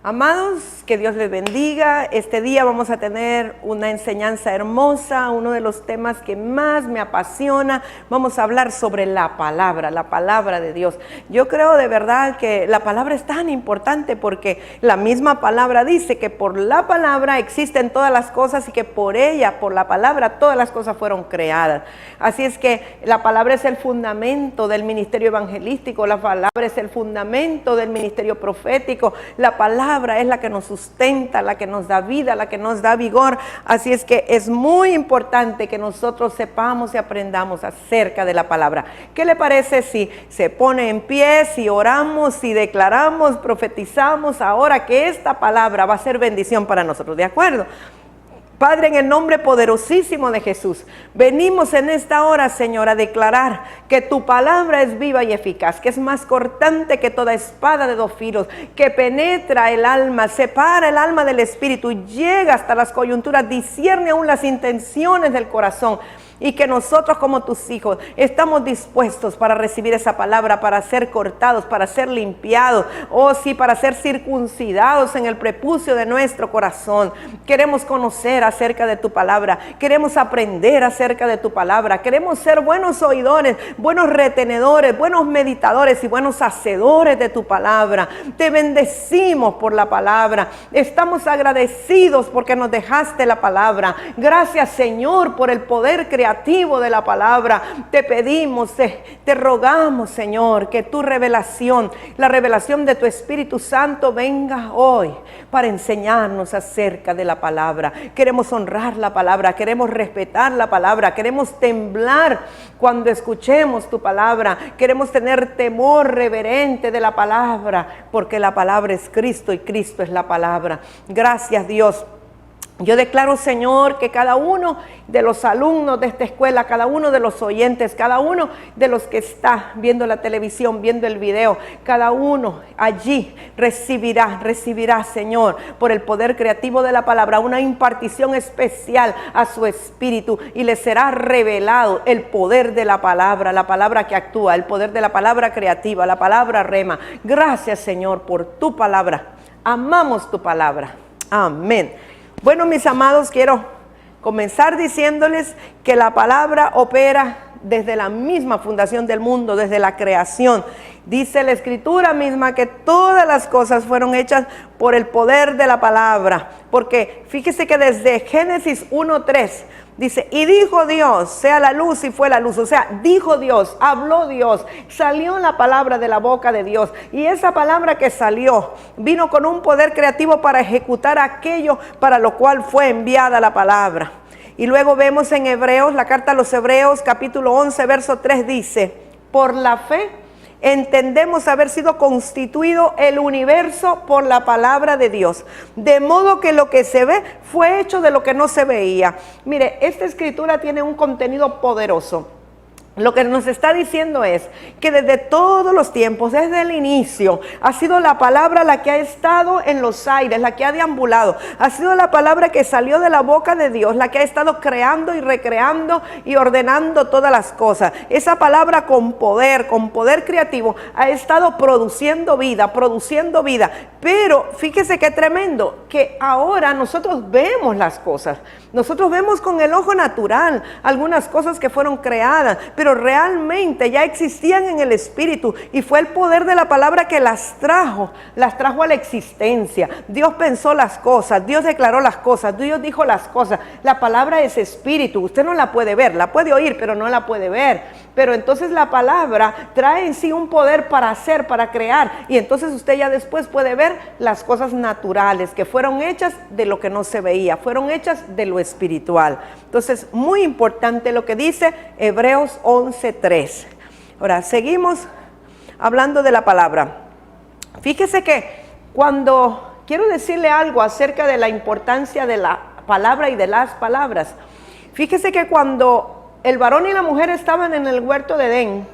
Amados, que Dios les bendiga. Este día vamos a tener una enseñanza hermosa, uno de los temas que más me apasiona. Vamos a hablar sobre la palabra de Dios. Yo creo de verdad que la palabra es tan importante porque la misma palabra dice que por la palabra existen todas las cosas y que por ella, por la palabra, todas las cosas fueron creadas. Así es que la palabra es el fundamento del ministerio evangelístico, la palabra es el fundamento del ministerio profético, la palabra es la que nos sustenta, la que nos da vida, la que nos da vigor. Así es que es muy importante que nosotros sepamos y aprendamos acerca de la palabra. ¿Qué le parece si se pone en pie, si oramos, si declaramos, profetizamos ahora que esta palabra va a ser bendición para nosotros? ¿De acuerdo? Padre, en el nombre poderosísimo de Jesús, venimos en esta hora, Señor, a declarar que tu palabra es viva y eficaz, que es más cortante que toda espada de dos filos, que penetra el alma, separa el alma del espíritu, llega hasta las coyunturas, discierne aún las intenciones del corazón. Y que nosotros como tus hijos estamos dispuestos para recibir esa palabra, para ser cortados, para ser limpiados, oh sí, para ser circuncidados en el prepucio de nuestro corazón. Queremos conocer acerca de tu palabra, queremos aprender acerca de tu palabra, queremos ser buenos oidores, buenos retenedores, buenos meditadores y buenos hacedores de tu palabra. Te bendecimos por la palabra, estamos agradecidos porque nos dejaste la palabra. Gracias, Señor, por el poder creativo de la palabra. Te pedimos, te rogamos, Señor, que tu revelación, la revelación de tu Espíritu Santo venga hoy para enseñarnos acerca de la palabra. Queremos honrar la palabra, queremos respetar la palabra, queremos temblar cuando escuchemos tu palabra, queremos tener temor reverente de la palabra, porque la palabra es Cristo y Cristo es la palabra. Gracias, Dios. Yo declaro, Señor, que cada uno de los alumnos de esta escuela, cada uno de los oyentes, cada uno de los que está viendo la televisión, viendo el video, cada uno allí recibirá, Señor, por el poder creativo de la palabra, una impartición especial a su espíritu y le será revelado el poder de la palabra que actúa, el poder de la palabra creativa, la palabra rema. Gracias, Señor, por tu palabra. Amamos tu palabra. Amén. Bueno, mis amados, quiero comenzar diciéndoles que la palabra opera desde la misma fundación del mundo, desde la creación. Dice la Escritura misma que todas las cosas fueron hechas por el poder de la palabra. Porque fíjese que desde Génesis 1:3 dice, y dijo Dios, sea la luz y fue la luz. O sea, dijo Dios, habló Dios, salió la palabra de la boca de Dios. Y esa palabra que salió vino con un poder creativo para ejecutar aquello para lo cual fue enviada la palabra. Y luego vemos en Hebreos, la carta a los Hebreos, capítulo 11, verso 3 dice, por la fe entendemos haber sido constituido el universo por la palabra de Dios, de modo que lo que se ve fue hecho de lo que no se veía. Mire, esta escritura tiene un contenido poderoso. Lo que nos está diciendo es que desde todos los tiempos, desde el inicio, ha sido la palabra la que ha estado en los aires, la que ha deambulado. Ha sido la palabra que salió de la boca de Dios, la que ha estado creando y recreando y ordenando todas las cosas. Esa palabra con poder creativo, ha estado produciendo vida. Pero fíjese qué tremendo, que ahora nosotros vemos las cosas. Nosotros vemos con el ojo natural algunas cosas que fueron creadas, pero realmente ya existían en el espíritu y fue el poder de la palabra que las trajo a la existencia. Dios pensó las cosas, Dios declaró las cosas, Dios dijo las cosas. La palabra es espíritu, usted no la puede ver, la puede oír, pero no la puede ver. Pero entonces la palabra trae en sí un poder para hacer, para crear, y entonces usted ya después puede ver las cosas naturales que fueron hechas de lo que no se veía, fueron hechas de lo espiritual. Entonces, muy importante lo que dice Hebreos 11:3. Ahora, seguimos hablando de la palabra. Fíjese que cuando quiero decirle algo acerca de la importancia de la palabra y de las palabras, fíjese que cuando el varón y la mujer estaban en el huerto de Edén,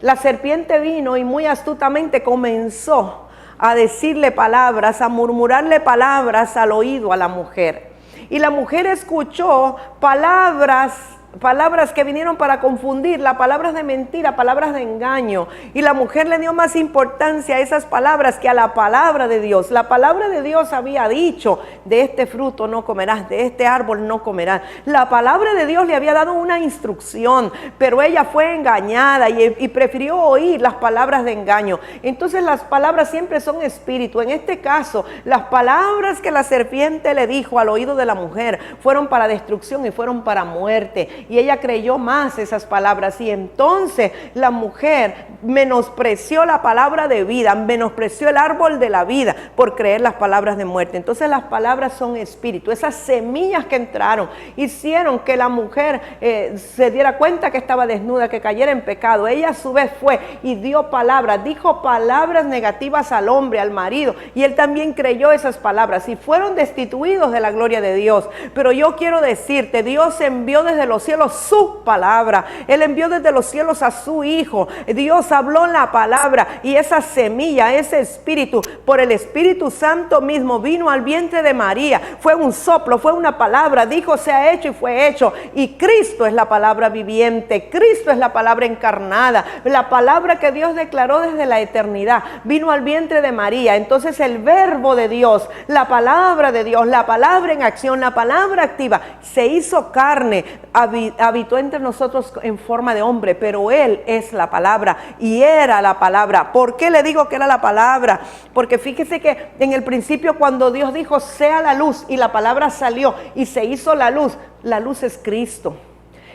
la serpiente vino y muy astutamente comenzó a decirle palabras, a murmurarle palabras al oído a la mujer. Y la mujer escuchó palabras palabras que vinieron para confundirla, palabras de mentira, palabras de engaño. Y la mujer le dio más importancia a esas palabras que a la palabra de Dios. La palabra de Dios había dicho, de este fruto no comerás, de este árbol no comerás. La palabra de Dios le había dado una instrucción, pero ella fue engañada y prefirió oír las palabras de engaño. Entonces las palabras siempre son espíritu. En este caso, las palabras que la serpiente le dijo al oído de la mujer fueron para destrucción y fueron para muerte. Y ella creyó más esas palabras. Y entonces la mujer menospreció la palabra de vida, menospreció el árbol de la vida por creer las palabras de muerte. Entonces las palabras son espíritu. Esas semillas que entraron hicieron que la mujer se diera cuenta que estaba desnuda, que cayera en pecado. Ella a su vez fue y dio palabras, dijo palabras negativas al hombre, al marido, y él también creyó esas palabras y fueron destituidos de la gloria de Dios. Pero yo quiero decirte, Dios envió desde los cielos su palabra. Él envió desde los cielos a su Hijo. Dios habló la palabra y esa semilla, ese espíritu, por el Espíritu Santo mismo vino al vientre de María. Fue un soplo, fue una palabra, dijo se ha hecho y fue hecho. Y Cristo es la palabra viviente, Cristo es la palabra encarnada, la palabra que Dios declaró desde la eternidad, vino al vientre de María. Entonces el verbo de Dios, la palabra de Dios, la palabra en acción, la palabra activa, se hizo carne, habitó entre nosotros en forma de hombre, pero Él es la palabra y era la palabra. ¿Por qué le digo que era la palabra? Porque fíjese que en el principio cuando Dios dijo sea la luz y la palabra salió y se hizo la luz es Cristo.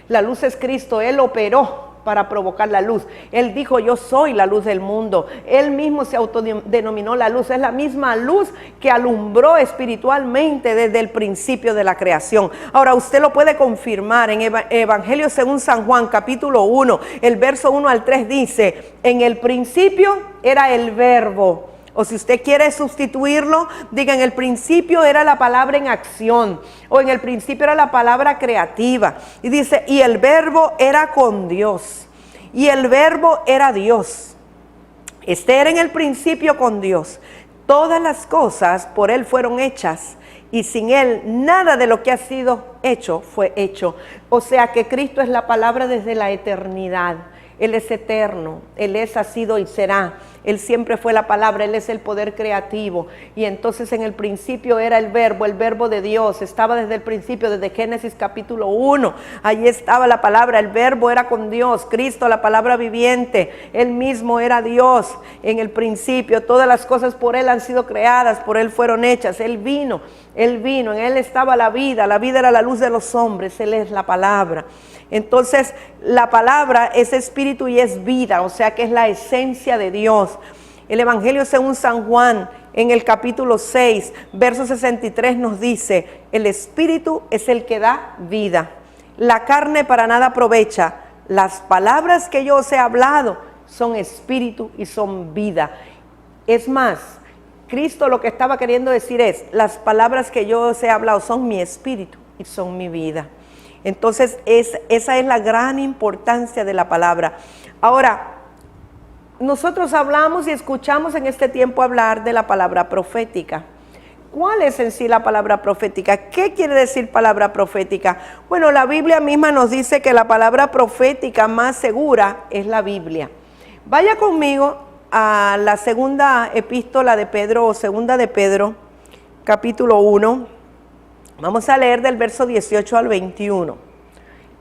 La luz es Cristo, Él operó para provocar la luz. Él dijo yo soy la luz del mundo. Él mismo se autodenominó la luz. Es la misma luz que alumbró espiritualmente desde el principio de la creación. Ahora usted lo puede confirmar en Evangelio según San Juan capítulo 1, el verso 1 al 3 dice, en el principio era el verbo. O si usted quiere sustituirlo, diga en el principio era la palabra en acción. O en el principio era la palabra creativa. Y dice, y el verbo era con Dios. Y el verbo era Dios. Este era en el principio con Dios. Todas las cosas por Él fueron hechas. Y sin Él nada de lo que ha sido hecho fue hecho. O sea que Cristo es la palabra desde la eternidad. Él es eterno, Él es, ha sido y será. Él siempre fue la palabra, Él es el poder creativo. Y entonces en el principio era el verbo de Dios. Estaba desde el principio, desde Génesis capítulo 1. Allí estaba la palabra, el verbo era con Dios. Cristo, la palabra viviente. Él mismo era Dios en el principio. Todas las cosas por Él han sido creadas, por Él fueron hechas. Él vino, en Él estaba la vida era la luz de los hombres. Él es la palabra. Entonces la palabra es espíritu y es vida, o sea que es la esencia de Dios. El Evangelio según San Juan en el capítulo 6, verso 63 nos dice, el espíritu es el que da vida, la carne para nada aprovecha. Las palabras que yo os he hablado son espíritu y son vida. Es más, Cristo lo que estaba queriendo decir es, las palabras que yo os he hablado son mi espíritu y son mi vida. Entonces esa es la gran importancia de la palabra. Ahora, nosotros hablamos y escuchamos en este tiempo hablar de la palabra profética. ¿Cuál es en sí la palabra profética? ¿Qué quiere decir palabra profética? Bueno, la Biblia misma nos dice que la palabra profética más segura es la Biblia. Vaya conmigo a la segunda epístola de Pedro o segunda de Pedro, capítulo 1. Vamos a leer del verso 18 al 21.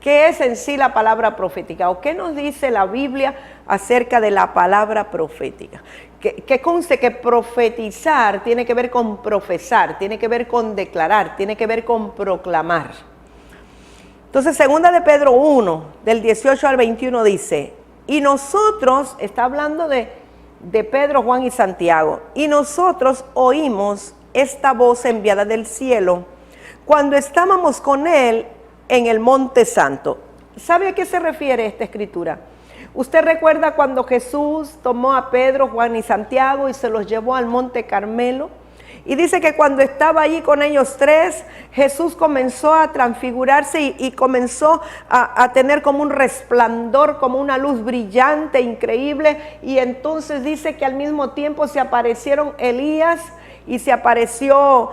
¿Qué es en sí la palabra profética? ¿O qué nos dice la Biblia acerca de la palabra profética? Que conste que profetizar tiene que ver con profesar, tiene que ver con declarar, tiene que ver con proclamar. Entonces, segunda de Pedro 1, del 18 al 21 dice, y nosotros, está hablando de Pedro, Juan y Santiago, y nosotros oímos esta voz enviada del cielo, cuando estábamos con Él en el Monte Santo. ¿Sabe a qué se refiere esta escritura? Usted recuerda cuando Jesús tomó a Pedro, Juan y Santiago y se los llevó al Monte Carmelo. Y dice que cuando estaba allí con ellos tres, Jesús comenzó a transfigurarse y comenzó a tener como un resplandor, como una luz brillante, increíble. Y entonces dice que al mismo tiempo se aparecieron Elías y se apareció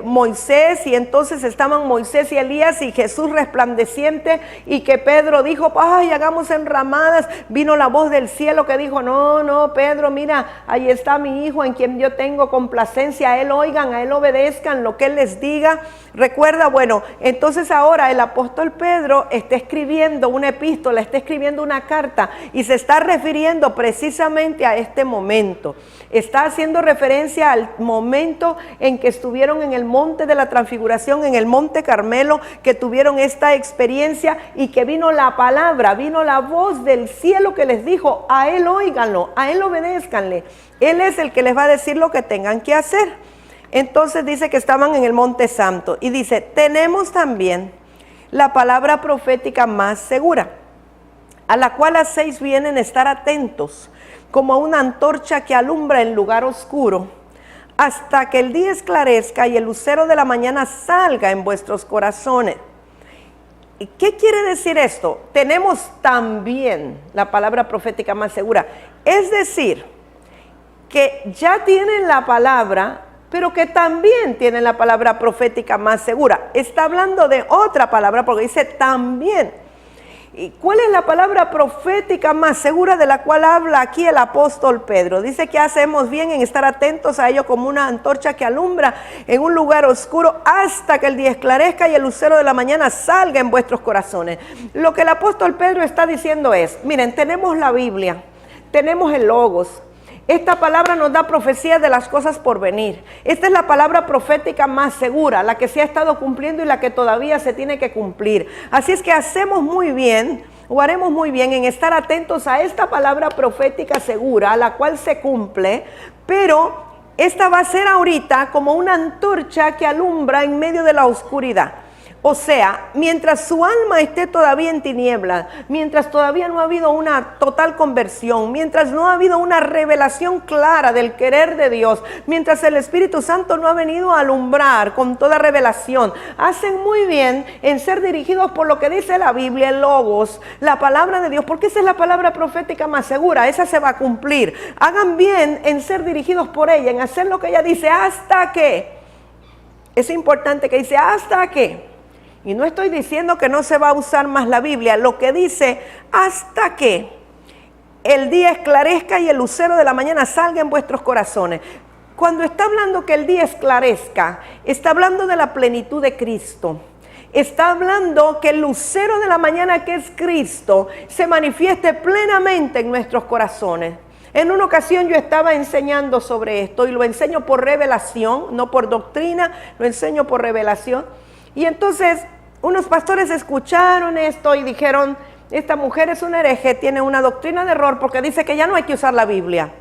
Moisés, y entonces estaban Moisés y Elías y Jesús resplandeciente, y que Pedro dijo, ay, hagamos enramadas. Vino la voz del cielo que dijo, no, Pedro, mira, ahí está mi hijo en quien yo tengo complacencia, a él oigan, a él obedezcan lo que él les diga. Recuerda, bueno, entonces ahora el apóstol Pedro está escribiendo una epístola, está escribiendo una carta, y se está refiriendo precisamente a este momento. Está haciendo referencia al momento en que estuvieron en el monte de la transfiguración, en el monte Carmelo, que tuvieron esta experiencia, y que vino la palabra, vino la voz del cielo que les dijo, a él óiganlo, a él obedézcanle. Él es el que les va a decir lo que tengan que hacer. Entonces dice que estaban en el monte santo, y dice, tenemos también la palabra profética más segura, a la cual hacéis bien en estar atentos, como una antorcha que alumbra en lugar oscuro, hasta que el día esclarezca y el lucero de la mañana salga en vuestros corazones. ¿Y qué quiere decir esto? Tenemos también la palabra profética más segura. Es decir, que ya tienen la palabra, pero que también tienen la palabra profética más segura. Está hablando de otra palabra porque dice también. ¿Y cuál es la palabra profética más segura de la cual habla aquí el apóstol Pedro? Dice que hacemos bien en estar atentos a ello como una antorcha que alumbra en un lugar oscuro hasta que el día esclarezca y el lucero de la mañana salga en vuestros corazones. Lo que el apóstol Pedro está diciendo es, miren, tenemos la Biblia, tenemos el Logos. Esta palabra nos da profecía de las cosas por venir. Esta es la palabra profética más segura, la que se ha estado cumpliendo y la que todavía se tiene que cumplir. Así es que hacemos muy bien, o haremos muy bien en estar atentos a esta palabra profética segura, a la cual se cumple, pero esta va a ser ahorita como una antorcha que alumbra en medio de la oscuridad. O sea, mientras su alma esté todavía en tinieblas, mientras todavía no ha habido una total conversión, mientras no ha habido una revelación clara del querer de Dios, mientras el Espíritu Santo no ha venido a alumbrar con toda revelación, hacen muy bien en ser dirigidos por lo que dice la Biblia, el Logos, la palabra de Dios, porque esa es la palabra profética más segura, esa se va a cumplir. Hagan bien en ser dirigidos por ella, en hacer lo que ella dice, hasta que, es importante que dice, hasta que. Y no estoy diciendo que no se va a usar más la Biblia, lo que dice hasta que el día esclarezca y el lucero de la mañana salga en vuestros corazones. Cuando está hablando que el día esclarezca, está hablando de la plenitud de Cristo. Está hablando que el lucero de la mañana, que es Cristo, se manifieste plenamente en nuestros corazones. En una ocasión yo estaba enseñando sobre esto y lo enseño por revelación, no por doctrina, lo enseño por revelación. Y entonces unos pastores escucharon esto y dijeron, esta mujer es una hereje, tiene una doctrina de error porque dice que ya no hay que usar la Biblia.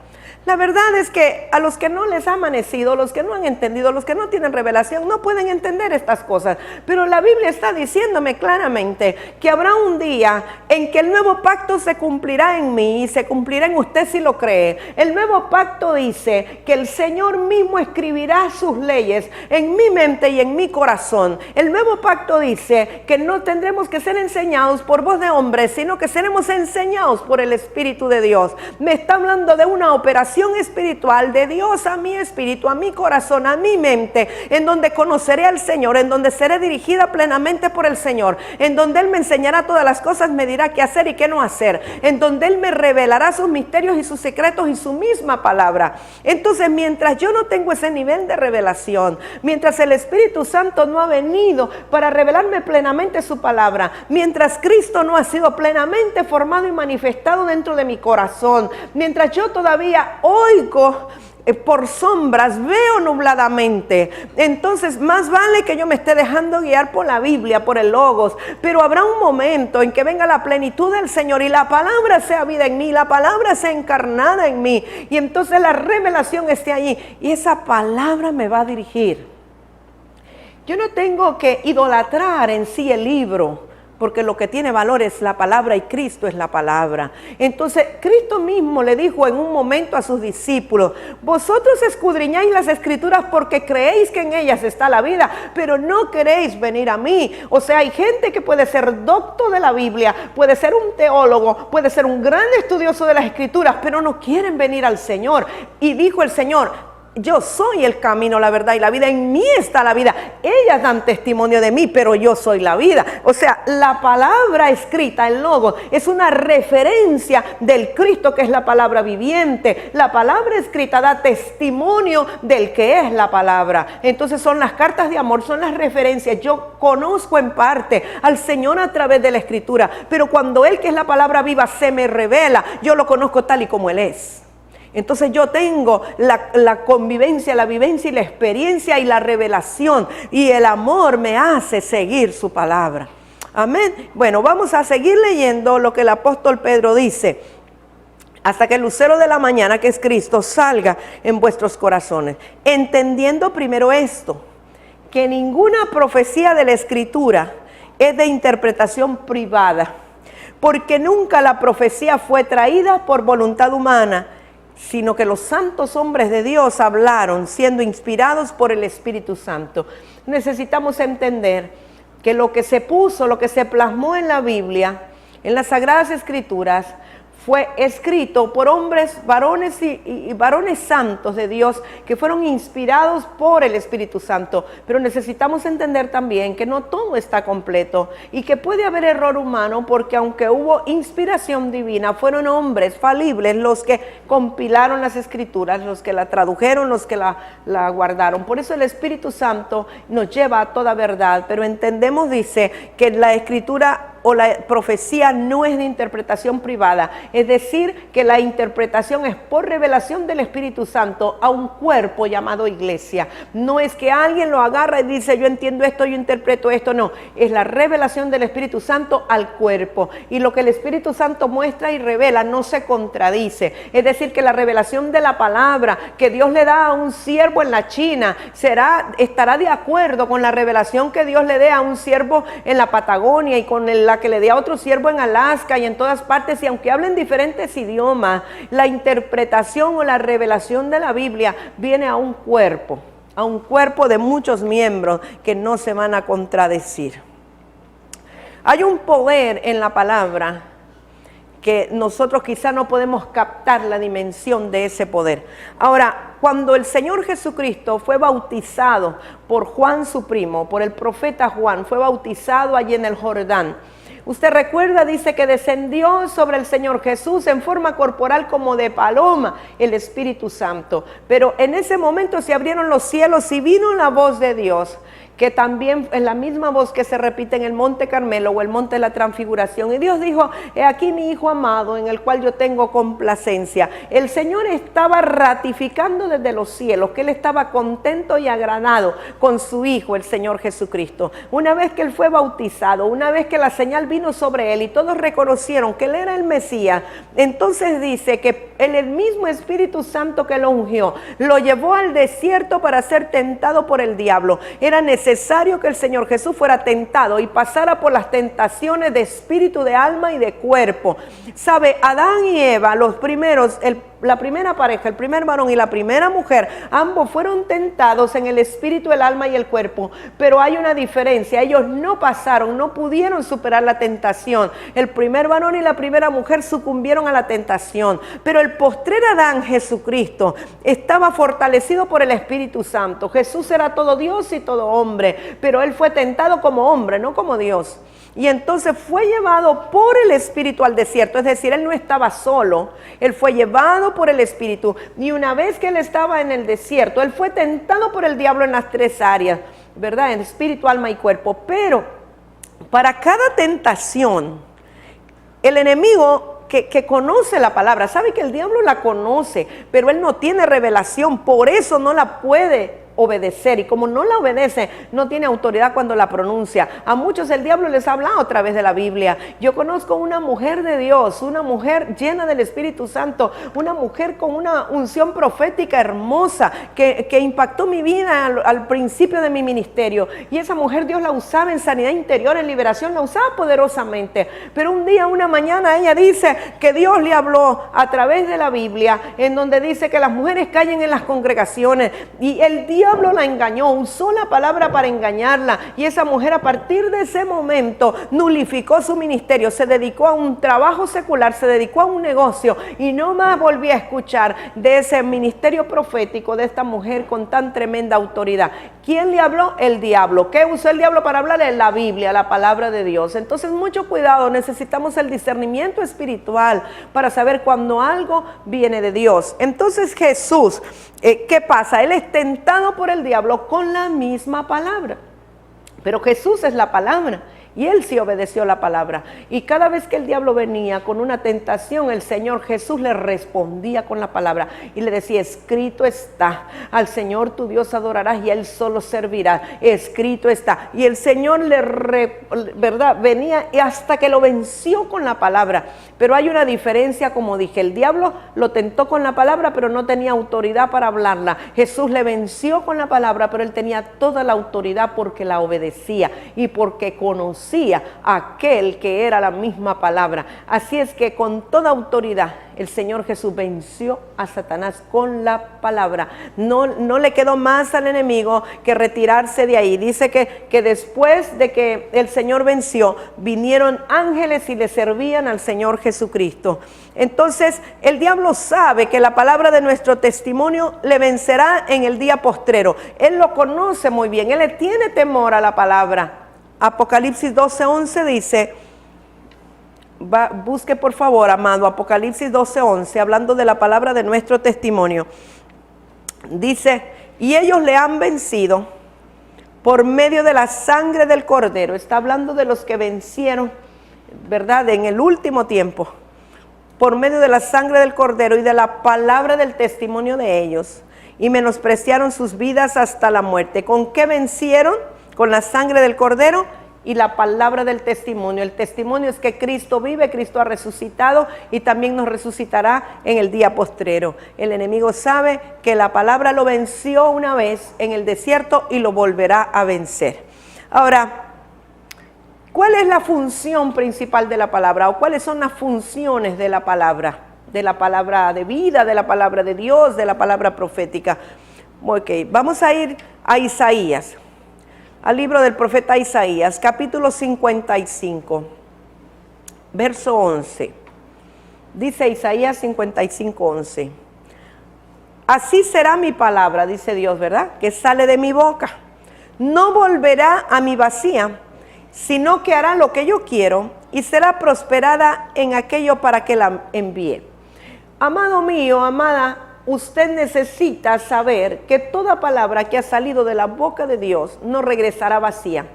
La verdad es que a los que no les ha amanecido, los que no han entendido, los que no tienen revelación, no pueden entender estas cosas. Pero la Biblia está diciéndome claramente que habrá un día en que el nuevo pacto se cumplirá en mí y se cumplirá en usted si lo cree. El nuevo pacto dice que el Señor mismo escribirá sus leyes en mi mente y en mi corazón. El nuevo pacto dice que no tendremos que ser enseñados por voz de hombres, sino que seremos enseñados por el Espíritu de Dios. Me está hablando de una operación espiritual de Dios a mi espíritu, a mi corazón, a mi mente, en donde conoceré al Señor, en donde seré dirigida plenamente por el Señor, en donde Él me enseñará todas las cosas, me dirá qué hacer y qué no hacer, en donde Él me revelará sus misterios y sus secretos y su misma palabra. Entonces, mientras yo no tengo ese nivel de revelación, mientras el Espíritu Santo no ha venido para revelarme plenamente su palabra, mientras Cristo no ha sido plenamente formado y manifestado dentro de mi corazón, mientras yo todavía oigo por sombras, veo nubladamente, entonces más vale que yo me esté dejando guiar por la Biblia, por el Logos, pero habrá un momento en que venga la plenitud del Señor y la palabra sea vida en mí, la palabra sea encarnada en mí, y entonces la revelación esté allí y esa palabra me va a dirigir. Yo no tengo que idolatrar en sí el libro, porque lo que tiene valor es la palabra y Cristo es la palabra. Entonces Cristo mismo le dijo en un momento a sus discípulos, vosotros escudriñáis las escrituras porque creéis que en ellas está la vida, pero no queréis venir a mí. O sea, hay gente que puede ser docto de la Biblia, puede ser un teólogo, puede ser un gran estudioso de las escrituras, pero no quieren venir al Señor. Y dijo el Señor, yo soy el camino, la verdad y la vida. En mí está la vida. Ellas dan testimonio de mí, pero yo soy la vida. O sea, la palabra escrita, el Logos, es una referencia del Cristo que es la palabra viviente. La palabra escrita da testimonio del que es la palabra. Entonces son las cartas de amor, son las referencias. Yo conozco en parte al Señor a través de la Escritura, pero cuando Él, que es la palabra viva, se me revela, yo lo conozco tal y como Él es. Entonces yo tengo la convivencia, la vivencia y la experiencia y la revelación, y el amor me hace seguir su palabra. Amén. Bueno, vamos a seguir leyendo lo que el apóstol Pedro dice. Hasta que el lucero de la mañana, que es Cristo, salga en vuestros corazones. Entendiendo primero esto, que ninguna profecía de la Escritura es de interpretación privada, porque nunca la profecía fue traída por voluntad humana, sino que los santos hombres de Dios hablaron siendo inspirados por el Espíritu Santo. Necesitamos entender que lo que se puso, lo que se plasmó en la Biblia, en las Sagradas Escrituras, fue escrito por hombres, varones y varones santos de Dios que fueron inspirados por el Espíritu Santo. Pero necesitamos entender también que no todo está completo y que puede haber error humano, porque aunque hubo inspiración divina, fueron hombres falibles los que compilaron las Escrituras, los que la tradujeron, los que la guardaron. Por eso el Espíritu Santo nos lleva a toda verdad, pero entendemos, dice, que la Escritura o la profecía no es de interpretación privada, es decir, que la interpretación es por revelación del Espíritu Santo a un cuerpo llamado iglesia. No es que alguien lo agarra y dice, yo entiendo esto, yo interpreto esto, no, es la revelación del Espíritu Santo al cuerpo, y lo que el Espíritu Santo muestra y revela no se contradice. Es decir, que la revelación de la palabra que Dios le da a un siervo en la China estará de acuerdo con la revelación que Dios le dé a un siervo en la Patagonia y con la que le dé a otro siervo en Alaska y en todas partes. Y aunque hablen diferentes idiomas, la interpretación o la revelación de la Biblia viene a un cuerpo de muchos miembros que no se van a contradecir. Hay un poder en la palabra que nosotros quizá no podemos captar la dimensión de ese poder. Ahora, cuando el Señor Jesucristo fue bautizado por Juan su primo, por el profeta Juan, fue bautizado allí en el Jordán. Usted recuerda, dice que descendió sobre el Señor Jesús en forma corporal como de paloma el Espíritu Santo. Pero en ese momento se abrieron los cielos y vino la voz de Dios, que también es la misma voz que se repite en el Monte Carmelo o el Monte de la Transfiguración. Y Dios dijo, he aquí mi Hijo amado, en el cual yo tengo complacencia. El Señor estaba ratificando desde los cielos que Él estaba contento y agradado con su Hijo, el Señor Jesucristo. Una vez que Él fue bautizado, una vez que la señal vino sobre Él y todos reconocieron que Él era el Mesías, entonces dice que el mismo Espíritu Santo que lo ungió, lo llevó al desierto para ser tentado por el diablo. Era necesario que el Señor Jesús fuera tentado y pasara por las tentaciones de espíritu, de alma y de cuerpo. Sabe, Adán y Eva, los primeros, la primera pareja, el primer varón y la primera mujer, ambos fueron tentados en el espíritu, el alma y el cuerpo, pero hay una diferencia. Ellos no pasaron, no pudieron superar la tentación. El primer varón y la primera mujer sucumbieron a la tentación, pero el postrer Adán, Jesucristo, estaba fortalecido por el Espíritu Santo. Jesús era todo Dios y todo hombre, pero Él fue tentado como hombre, no como Dios. Y entonces fue llevado por el Espíritu al desierto, es decir, Él no estaba solo, Él fue llevado por el Espíritu. Y una vez que Él estaba en el desierto, Él fue tentado por el diablo en las tres áreas, ¿verdad? En espíritu, alma y cuerpo. Pero para cada tentación, el enemigo que conoce la palabra, sabe que el diablo la conoce, pero él no tiene revelación, por eso no la puede obedecer, y como no la obedece, no tiene autoridad cuando la pronuncia. A muchos el diablo les ha hablado a través de la Biblia. Yo conozco una mujer de Dios, una mujer llena del Espíritu Santo, una mujer con una unción profética hermosa que impactó mi vida al principio de mi ministerio, y esa mujer Dios la usaba en sanidad interior, en liberación, la usaba poderosamente. Pero un día, una mañana, ella dice que Dios le habló a través de la Biblia, en donde dice que las mujeres callen en las congregaciones, y el diablo diablo la engañó, usó la palabra para engañarla, y esa mujer a partir de ese momento nulificó su ministerio, se dedicó a un trabajo secular, se dedicó a un negocio y no más volví a escuchar de ese ministerio profético de esta mujer con tan tremenda autoridad. ¿Quién le habló? El diablo. ¿Qué usó el diablo para hablarle? La Biblia, la palabra de Dios. Entonces, mucho cuidado, necesitamos el discernimiento espiritual para saber cuando algo viene de Dios. Entonces Jesús, ¿qué pasa? Él es tentado por el diablo con la misma palabra, pero Jesús es la palabra. Y él sí obedeció la palabra. Y cada vez que el diablo venía con una tentación, el Señor Jesús le respondía con la palabra. Y le decía, escrito está, al Señor tu Dios adorarás y a Él solo servirás. Escrito está. Y el Señor venía y hasta que lo venció con la palabra. Pero hay una diferencia, como dije, el diablo lo tentó con la palabra, pero no tenía autoridad para hablarla. Jesús le venció con la palabra, pero él tenía toda la autoridad porque la obedecía y porque conocía a aquel que era la misma palabra. Así es que con toda autoridad el Señor Jesús venció a Satanás con la palabra. No le quedó más al enemigo que retirarse de ahí. Dice que después de que el Señor venció, vinieron ángeles y le servían al Señor Jesucristo. Entonces el diablo sabe que la palabra de nuestro testimonio le vencerá en el día postrero. Él lo conoce muy bien, él le tiene temor a la palabra. Apocalipsis 12:11 dice, busque por favor, amado, Apocalipsis 12:11, hablando de la palabra de nuestro testimonio. Dice, y ellos le han vencido por medio de la sangre del Cordero. Está hablando de los que vencieron, ¿verdad?, en el último tiempo, por medio de la sangre del Cordero y de la palabra del testimonio de ellos, y menospreciaron sus vidas hasta la muerte. ¿Con qué vencieron? Con la sangre del Cordero y la palabra del testimonio. El testimonio es que Cristo vive, Cristo ha resucitado y también nos resucitará en el día postrero. El enemigo sabe que la palabra lo venció una vez en el desierto y lo volverá a vencer. Ahora, ¿cuál es la función principal de la palabra? ¿O cuáles son las funciones de la palabra? De la palabra de vida, de la palabra de Dios, de la palabra profética. Ok, vamos a ir a Isaías. Al libro del profeta Isaías, capítulo 55, verso 11. Dice Isaías 55:11. Así será mi palabra, dice Dios, ¿verdad?, que sale de mi boca. No volverá a mi vacía, sino que hará lo que yo quiero y será prosperada en aquello para que la envíe. Amado mío, amada, usted necesita saber que toda palabra que ha salido de la boca de Dios no regresará vacía.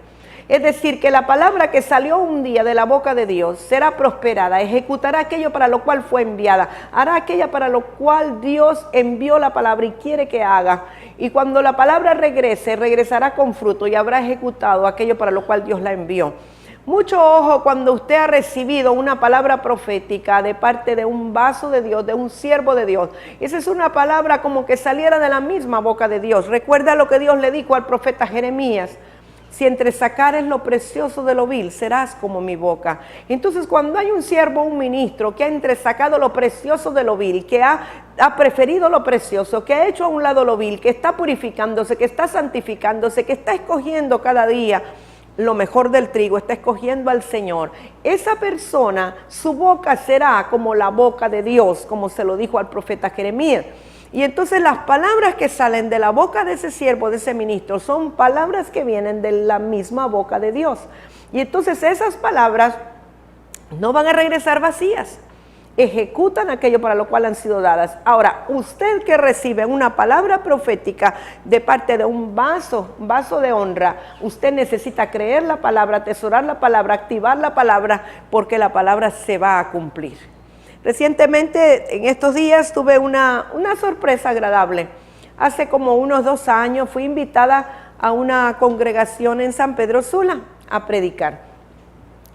Es decir, que la palabra que salió un día de la boca de Dios será prosperada, ejecutará aquello para lo cual fue enviada, hará aquella para lo cual Dios envió la palabra y quiere que haga. Y cuando la palabra regrese, regresará con fruto y habrá ejecutado aquello para lo cual Dios la envió. Mucho ojo cuando usted ha recibido una palabra profética de parte de un vaso de Dios, de un siervo de Dios. Esa es una palabra como que saliera de la misma boca de Dios. Recuerda lo que Dios le dijo al profeta Jeremías: si entresacares lo precioso de lo vil, serás como mi boca. Entonces, cuando hay un siervo, un ministro, que ha entresacado lo precioso de lo vil, que ha preferido lo precioso, que ha hecho a un lado lo vil, que está purificándose, que está santificándose, que está escogiendo cada día lo mejor del trigo, está escogiendo al Señor, esa persona, su boca será como la boca de Dios, como se lo dijo al profeta Jeremías. Y entonces las palabras que salen de la boca de ese siervo, de ese ministro, son palabras que vienen de la misma boca de Dios. Y entonces esas palabras no van a regresar vacías, ejecutan aquello para lo cual han sido dadas. Ahora, usted que recibe una palabra profética de parte de un vaso de honra, usted necesita creer la palabra, atesorar la palabra, activar la palabra, porque la palabra se va a cumplir. Recientemente, en estos días, tuve una sorpresa agradable. Hace como unos 2 años fui invitada a una congregación en San Pedro Sula a predicar.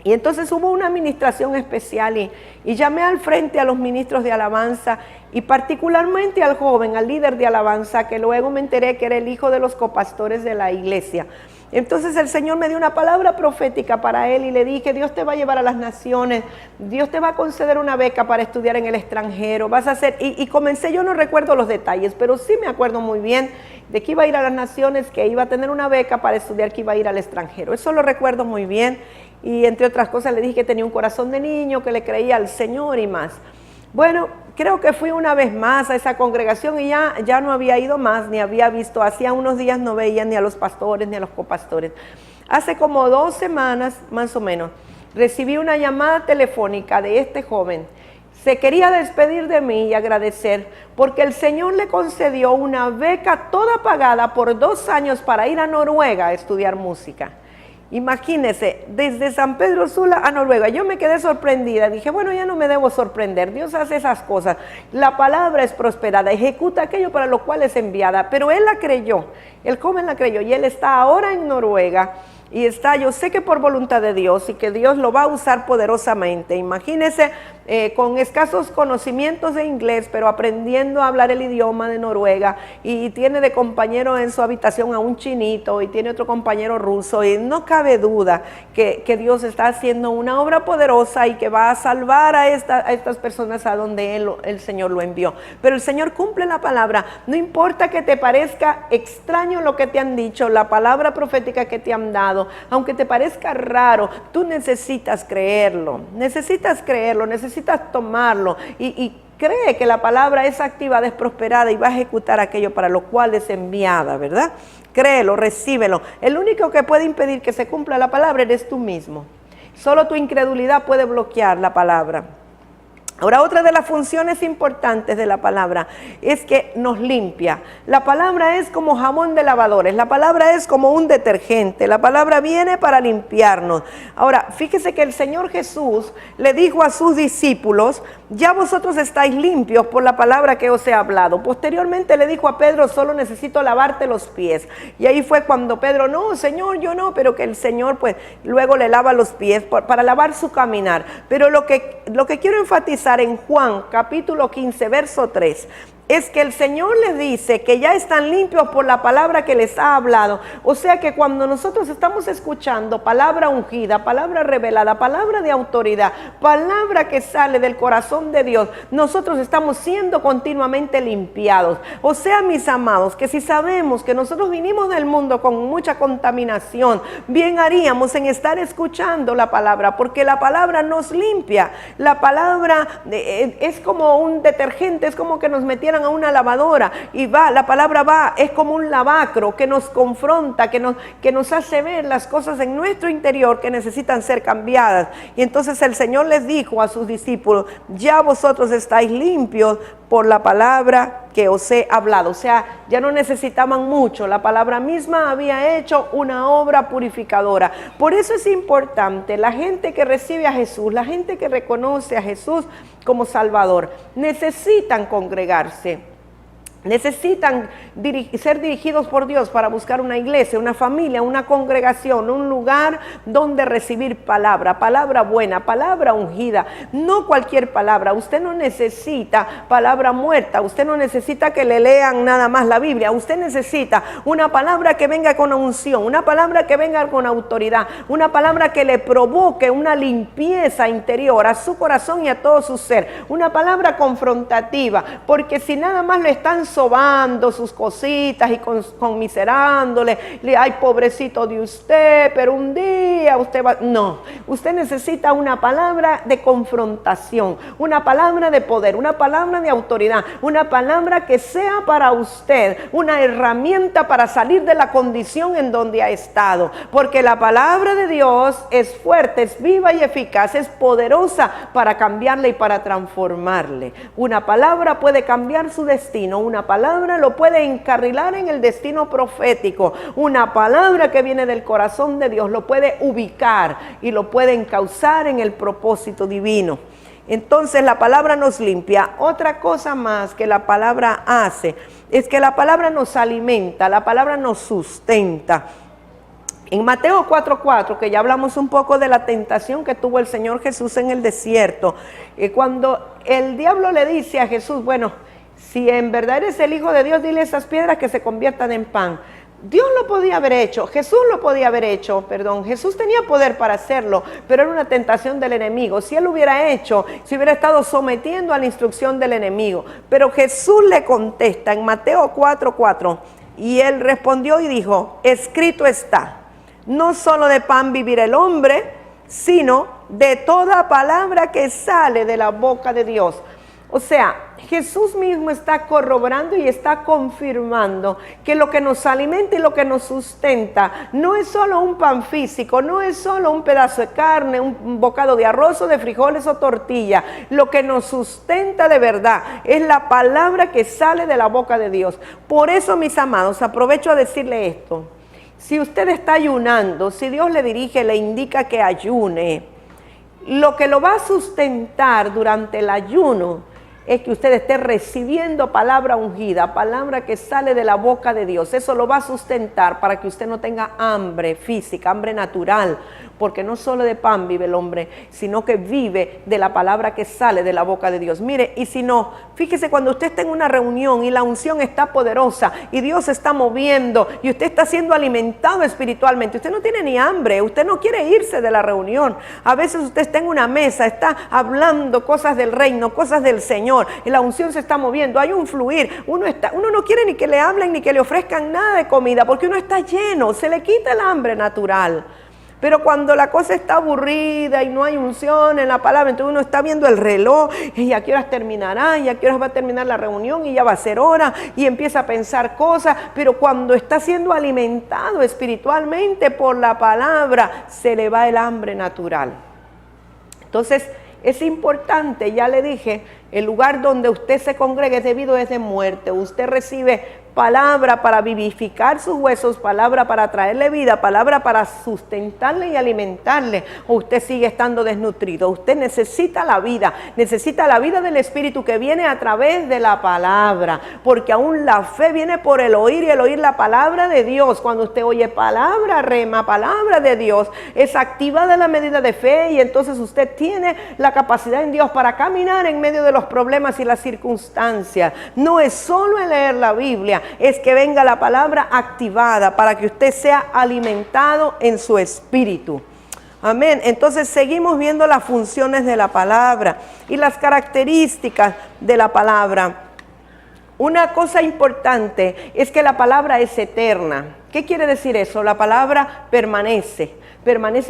Y entonces hubo una administración especial y llamé al frente a los ministros de alabanza y particularmente al joven, al líder de alabanza, que luego me enteré que era el hijo de los copastores de la iglesia. Entonces el Señor me dio una palabra profética para él y le dije, Dios te va a llevar a las naciones, Dios te va a conceder una beca para estudiar en el extranjero, vas a hacer, y comencé, yo no recuerdo los detalles, pero sí me acuerdo muy bien de que iba a ir a las naciones, que iba a tener una beca para estudiar, que iba a ir al extranjero. Eso lo recuerdo muy bien, y entre otras cosas le dije que tenía un corazón de niño, que le creía al Señor y más. Bueno, creo que fui una vez más a esa congregación y ya no había ido más, ni había visto, hacía unos días no veía ni a los pastores ni a los copastores. Hace como 2 semanas, más o menos, recibí una llamada telefónica de este joven. Se quería despedir de mí y agradecer porque el Señor le concedió una beca toda pagada por 2 años para ir a Noruega a estudiar música. Imagínense, desde San Pedro Sula a Noruega. Yo me quedé sorprendida, dije, bueno, ya no me debo sorprender, Dios hace esas cosas, la palabra es prosperada, ejecuta aquello para lo cual es enviada, pero él la creyó, el joven la creyó y él está ahora en Noruega y está, yo sé que por voluntad de Dios y que Dios lo va a usar poderosamente. Imagínense, con escasos conocimientos de inglés, pero aprendiendo a hablar el idioma de Noruega, y tiene de compañero en su habitación a un chinito y tiene otro compañero ruso, y no cabe duda que Dios está haciendo una obra poderosa y que va a salvar a estas personas a donde el Señor lo envió. Pero el Señor cumple la palabra, no importa que te parezca extraño lo que te han dicho, la palabra profética que te han dado, aunque te parezca raro, tú necesitas creerlo, necesitas tomarlo y cree que la palabra es activada, es prosperada y va a ejecutar aquello para lo cual es enviada, ¿verdad? Créelo, recíbelo. El único que puede impedir que se cumpla la palabra eres tú mismo. Solo tu incredulidad puede bloquear la palabra. Ahora, otra de las funciones importantes de la palabra es que nos limpia. La palabra es como jabón de lavadores, la palabra es como un detergente, la palabra viene para limpiarnos. Ahora, fíjese que el Señor Jesús le dijo a sus discípulos, ya vosotros estáis limpios por la palabra que os he hablado. Posteriormente le dijo a Pedro, solo necesito lavarte los pies. Y ahí fue cuando Pedro, no, Señor, yo no, pero que el Señor pues luego le lava los pies para lavar su caminar. Pero lo que quiero enfatizar en Juan capítulo 15 verso 3 es que el Señor les dice que ya están limpios por la palabra que les ha hablado. O sea que cuando nosotros estamos escuchando palabra ungida, palabra revelada, palabra de autoridad, palabra que sale del corazón de Dios, nosotros estamos siendo continuamente limpiados. O sea, mis amados, que si sabemos que nosotros vinimos del mundo con mucha contaminación, bien haríamos en estar escuchando la palabra, porque la palabra nos limpia. La palabra es como un detergente, es como que nos metieran a una lavadora y la palabra va, es como un lavacro que nos confronta, que nos hace ver las cosas en nuestro interior que necesitan ser cambiadas. Y entonces el Señor les dijo a sus discípulos, ya vosotros estáis limpios por la palabra que os he hablado. O sea, ya no necesitaban mucho, la palabra misma había hecho una obra purificadora. Por eso es importante, la gente que recibe a Jesús, la gente que reconoce a Jesús como Salvador, necesitan congregarse. Necesitan ser dirigidos por Dios para buscar una iglesia, una familia, una congregación, un lugar donde recibir palabra buena, palabra ungida, no cualquier palabra. Usted no necesita palabra muerta, usted no necesita que le lean nada más la Biblia, usted necesita una palabra que venga con unción, una palabra que venga con autoridad, una palabra que le provoque una limpieza interior a su corazón y a todo su ser, una palabra confrontativa, porque si nada más lo están sobando sus cositas y conmiserándole, ay, pobrecito de usted, pero un día usted va, no, usted necesita una palabra de confrontación, una palabra de poder, una palabra de autoridad, una palabra que sea para usted una herramienta para salir de la condición en donde ha estado, porque la palabra de Dios es fuerte, es viva y eficaz, es poderosa para cambiarle y para transformarle. Una palabra puede cambiar su destino, una palabra lo puede encarrilar en el destino profético, una palabra que viene del corazón de Dios lo puede ubicar y lo puede encauzar en el propósito divino. Entonces la palabra nos limpia. Otra cosa más que la palabra hace es que la palabra nos alimenta, la palabra nos sustenta. En Mateo 4:4, que ya hablamos un poco de la tentación que tuvo el Señor Jesús en el desierto, cuando el diablo le dice a Jesús, bueno, si en verdad eres el Hijo de Dios, dile a esas piedras que se conviertan en pan. Dios lo podía haber hecho, Jesús lo podía haber hecho, Jesús tenía poder para hacerlo, pero era una tentación del enemigo. Si él lo hubiera hecho, se hubiera estado sometiendo a la instrucción del enemigo. Pero Jesús le contesta en Mateo 4:4, y él respondió y dijo, escrito está, no solo de pan vivirá el hombre, sino de toda palabra que sale de la boca de Dios. O sea, Jesús mismo está corroborando y está confirmando que lo que nos alimenta y lo que nos sustenta no es solo un pan físico, no es solo un pedazo de carne, un bocado de arroz o de frijoles o tortilla. Lo que nos sustenta de verdad es la palabra que sale de la boca de Dios. Por eso, mis amados, aprovecho a decirle esto. Si usted está ayunando, si Dios le dirige, le indica que ayune, lo que lo va a sustentar durante el ayuno es que usted esté recibiendo palabra ungida, palabra que sale de la boca de Dios. Eso lo va a sustentar para que usted no tenga hambre física, hambre natural, porque no solo de pan vive el hombre, sino que vive de la palabra que sale de la boca de Dios. Mire, y si no, fíjese cuando usted está en una reunión y la unción está poderosa y Dios se está moviendo y usted está siendo alimentado espiritualmente, usted no tiene ni hambre, usted no quiere irse de la reunión. A veces usted está en una mesa, está hablando cosas del reino, cosas del Señor, y la unción se está moviendo, hay un fluir, uno no quiere ni que le hablen ni que le ofrezcan nada de comida, porque uno está lleno, se le quita el hambre natural. Pero cuando la cosa está aburrida y no hay unción en la palabra, entonces uno está viendo el reloj, y a qué horas terminará, y a qué horas va a terminar la reunión, y ya va a ser hora, y empieza a pensar cosas. Pero cuando está siendo alimentado espiritualmente por la palabra, se le va el hambre natural. Entonces, es importante, ya le dije, el lugar donde usted se congregue debido es de muerte. Usted recibe palabra para vivificar sus huesos, palabra para traerle vida, palabra para sustentarle y alimentarle. O usted sigue estando desnutrido. Usted necesita la vida del Espíritu que viene a través de la palabra, porque aún la fe viene por el oír y el oír la palabra de Dios. Cuando usted oye palabra rema, palabra de Dios, es activada la medida de fe, y entonces usted tiene la capacidad en Dios para caminar en medio de los problemas y las circunstancias. No es solo el leer la Biblia, es que venga la palabra activada para que usted sea alimentado en su espíritu. Amén. Entonces seguimos viendo las funciones de la palabra y las características de la palabra. Una cosa importante es que la palabra es eterna. ¿Qué quiere decir eso? La palabra permanece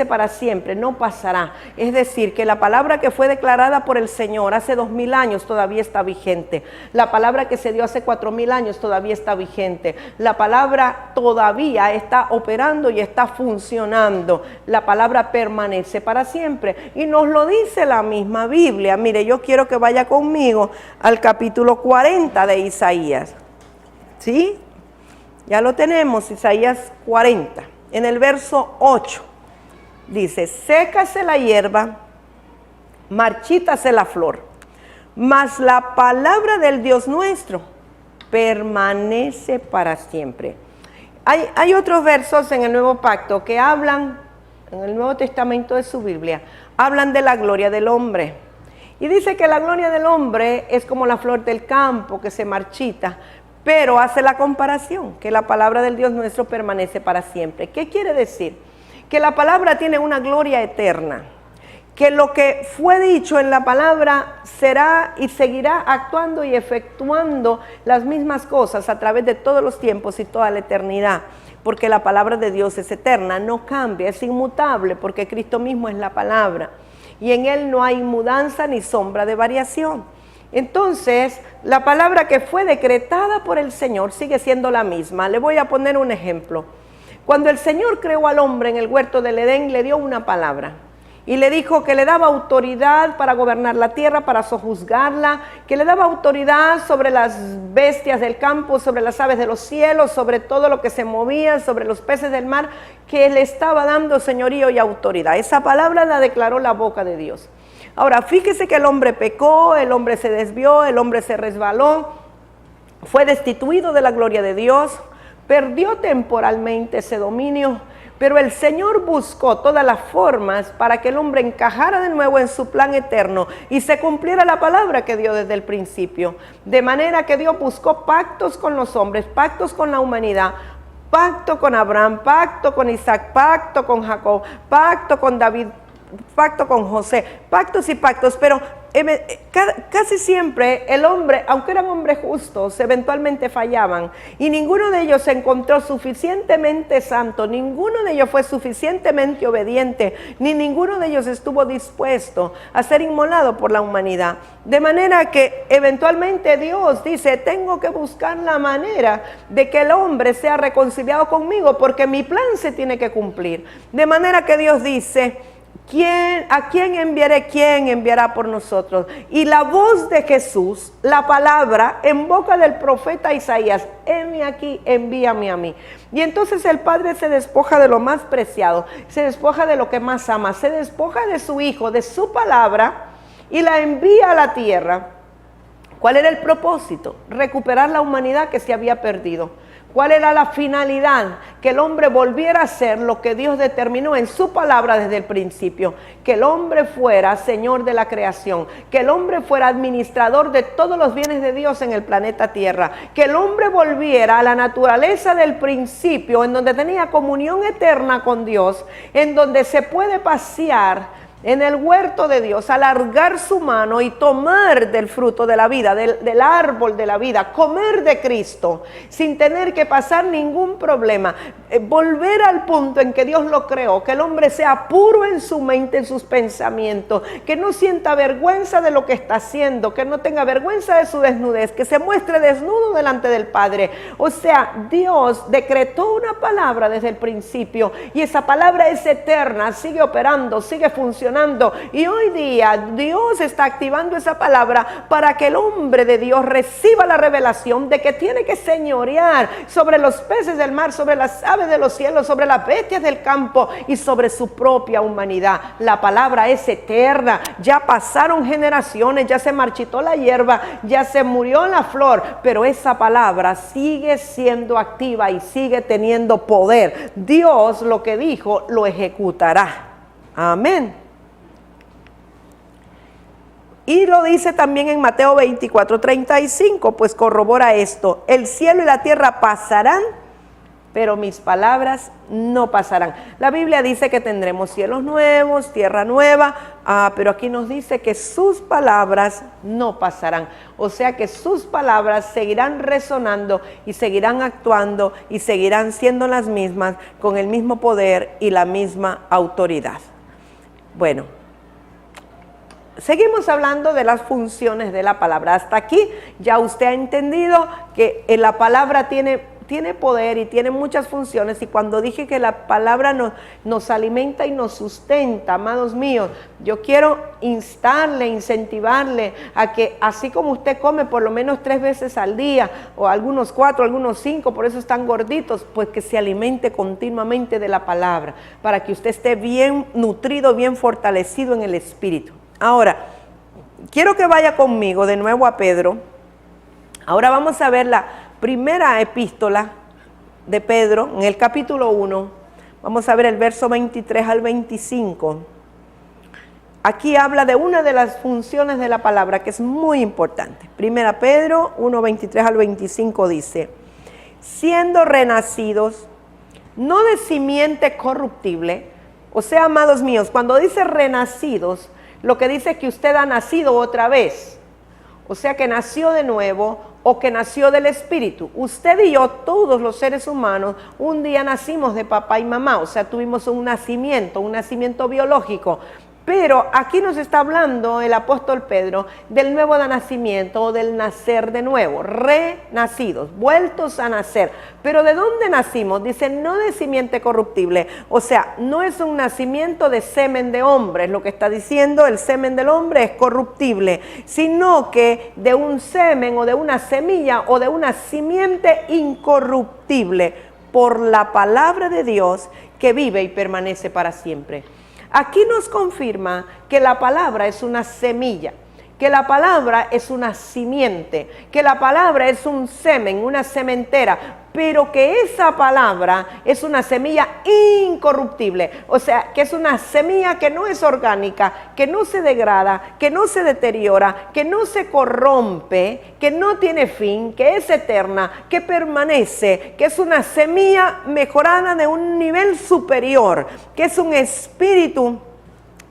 para siempre, no pasará. Es decir, que la palabra que fue declarada por el Señor hace 2000 años todavía está vigente. La palabra que se dio hace 4000 años todavía está vigente. La palabra todavía está operando y está funcionando. La palabra permanece para siempre. Y nos lo dice la misma Biblia. Mire, yo quiero que vaya conmigo al capítulo 40 de Isaías. ¿Sí? Ya lo tenemos, Isaías 40. En el verso 8. Dice, sécase la hierba, marchítase la flor, mas la palabra del Dios nuestro permanece para siempre. Hay otros versos en el Nuevo Pacto que hablan, en el Nuevo Testamento de su Biblia, hablan de la gloria del hombre. Y dice que la gloria del hombre es como la flor del campo que se marchita, pero hace la comparación, que la palabra del Dios nuestro permanece para siempre. ¿Qué quiere decir? Que la palabra tiene una gloria eterna, que lo que fue dicho en la palabra será y seguirá actuando y efectuando las mismas cosas a través de todos los tiempos y toda la eternidad, porque la palabra de Dios es eterna, no cambia, es inmutable, porque Cristo mismo es la palabra, y en Él no hay mudanza ni sombra de variación. Entonces, la palabra que fue decretada por el Señor sigue siendo la misma. Le voy a poner un ejemplo. Cuando el Señor creó al hombre en el huerto del Edén, le dio una palabra y le dijo que le daba autoridad para gobernar la tierra, para sojuzgarla, que le daba autoridad sobre las bestias del campo, sobre las aves de los cielos, sobre todo lo que se movía, sobre los peces del mar, que le estaba dando señorío y autoridad. Esa palabra la declaró la boca de Dios. Ahora, fíjese que el hombre pecó, el hombre se desvió, el hombre se resbaló, fue destituido de la gloria de Dios, perdió temporalmente ese dominio, pero el Señor buscó todas las formas para que el hombre encajara de nuevo en su plan eterno y se cumpliera la palabra que dio desde el principio. De manera que Dios buscó pactos con los hombres, pactos con la humanidad, Pacto con Abraham, pacto con Isaac, pacto con Jacob, pacto con David, pacto con José, pactos y pactos, pero casi siempre el hombre, aunque eran hombres justos, eventualmente fallaban y ninguno de ellos se encontró suficientemente santo, ninguno de ellos fue suficientemente obediente, ni ninguno de ellos estuvo dispuesto a ser inmolado por la humanidad. De manera que eventualmente Dios dice, tengo que buscar la manera de que el hombre sea reconciliado conmigo porque mi plan se tiene que cumplir. De manera que Dios dice, ¿a quién enviaré? ¿Quién enviará por nosotros? Y la voz de Jesús, la palabra en boca del profeta Isaías, heme aquí, envíame a mí. Y entonces el Padre se despoja de lo más preciado, se despoja de lo que más ama, se despoja de su Hijo, de su palabra y la envía a la tierra. ¿Cuál era el propósito? Recuperar la humanidad que se había perdido. ¿Cuál era la finalidad? Que el hombre volviera a ser lo que Dios determinó en su palabra desde el principio. Que el hombre fuera Señor de la creación. Que el hombre fuera administrador de todos los bienes de Dios en el planeta Tierra. Que el hombre volviera a la naturaleza del principio, en donde tenía comunión eterna con Dios, en donde se puede pasear en el huerto de Dios, alargar su mano y tomar del fruto de la vida, del árbol de la vida, comer de Cristo, sin tener que pasar ningún problema, volver al punto en que Dios lo creó, que el hombre sea puro en su mente, en sus pensamientos, que no sienta vergüenza de lo que está haciendo, que no tenga vergüenza de su desnudez, que se muestre desnudo delante del Padre. O sea, Dios decretó una palabra desde el principio y esa palabra es eterna, sigue operando, sigue funcionando. Y hoy día Dios está activando esa palabra para que el hombre de Dios reciba la revelación de que tiene que señorear sobre los peces del mar, sobre las aves de los cielos, sobre las bestias del campo y sobre su propia humanidad. La palabra es eterna. Ya pasaron generaciones, ya se marchitó la hierba, ya se murió la flor, pero esa palabra sigue siendo activa y sigue teniendo poder. Dios lo que dijo lo ejecutará. Amén. Y lo dice también en Mateo 24:35, pues corrobora esto: el cielo y la tierra pasarán, pero mis palabras no pasarán. La Biblia dice que tendremos cielos nuevos, tierra nueva, pero aquí nos dice que sus palabras no pasarán. O sea que sus palabras seguirán resonando y seguirán actuando y seguirán siendo las mismas, con el mismo poder y la misma autoridad. Bueno, seguimos hablando de las funciones de la palabra. Hasta aquí ya usted ha entendido que la palabra tiene poder y tiene muchas funciones. Y cuando dije que la palabra nos alimenta y nos sustenta, amados míos, yo quiero instarle, incentivarle a que así como usted come por lo menos 3 veces al día, o algunos 4, algunos 5, por eso están gorditos, pues que se alimente continuamente de la palabra, para que usted esté bien nutrido, bien fortalecido en el espíritu. Ahora, quiero que vaya conmigo de nuevo a Pedro. Ahora vamos a ver la primera epístola de Pedro, en el capítulo 1. Vamos a ver el verso 23 al 25. Aquí habla de una de las funciones de la palabra que es muy importante. Primera Pedro 1, 23 al 25 dice: siendo renacidos, no de simiente corruptible. O sea, amados míos, cuando dice renacidos, lo que dice es que usted ha nacido otra vez, o sea que nació de nuevo o que nació del Espíritu. Usted y yo, todos los seres humanos, un día nacimos de papá y mamá, o sea, tuvimos un nacimiento biológico. Pero aquí nos está hablando el apóstol Pedro del nuevo nacimiento o del nacer de nuevo, renacidos, vueltos a nacer. Pero ¿de dónde nacimos? Dice, no de simiente corruptible, o sea, no es un nacimiento de semen de hombre, es lo que está diciendo, el semen del hombre es corruptible, sino que de un semen o de una semilla o de una simiente incorruptible por la palabra de Dios que vive y permanece para siempre. Aquí nos confirma que la palabra es una semilla, que la palabra es una simiente, que la palabra es un semen, una sementera, pero que esa palabra es una semilla incorruptible, o sea, que es una semilla que no es orgánica, que no se degrada, que no se deteriora, que no se corrompe, que no tiene fin, que es eterna, que permanece, que es una semilla mejorada de un nivel superior, que es un espíritu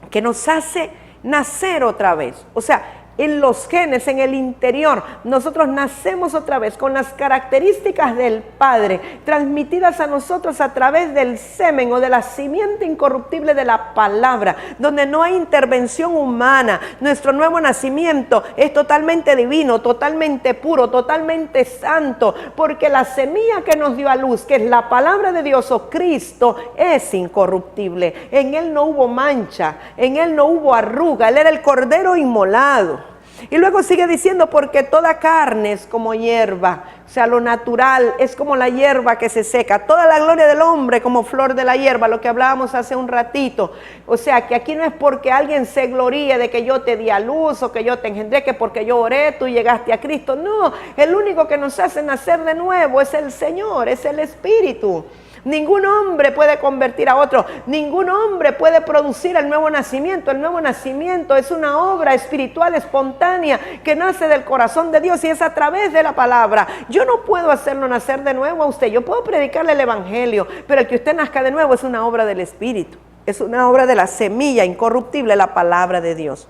que nos hace nacer otra vez. O sea, en los genes, en el interior, nosotros nacemos otra vez con las características del Padre, transmitidas a nosotros a través del semen o de la simiente incorruptible de la palabra, donde no hay intervención humana. Nuestro nuevo nacimiento es totalmente divino, totalmente puro, totalmente santo, porque la semilla que nos dio a luz, que es la palabra de Dios o Cristo, es incorruptible. En Él no hubo mancha, en Él no hubo arruga, Él era el cordero inmolado. Y luego sigue diciendo, porque toda carne es como hierba, o sea, lo natural es como la hierba que se seca, toda la gloria del hombre como flor de la hierba, lo que hablábamos hace un ratito. O sea, que aquí no es porque alguien se gloríe de que yo te di a luz o que yo te engendré, que porque yo oré, tú llegaste a Cristo. No, el único que nos hace nacer de nuevo es el Señor, es el Espíritu. Ningún hombre puede convertir a otro, ningún hombre puede producir el nuevo nacimiento. El nuevo nacimiento es una obra espiritual espontánea que nace del corazón de Dios y es a través de la palabra. Yo no puedo hacerlo nacer de nuevo a usted, yo puedo predicarle el evangelio, pero el que usted nazca de nuevo es una obra del Espíritu, es una obra de la semilla incorruptible, la palabra de Dios.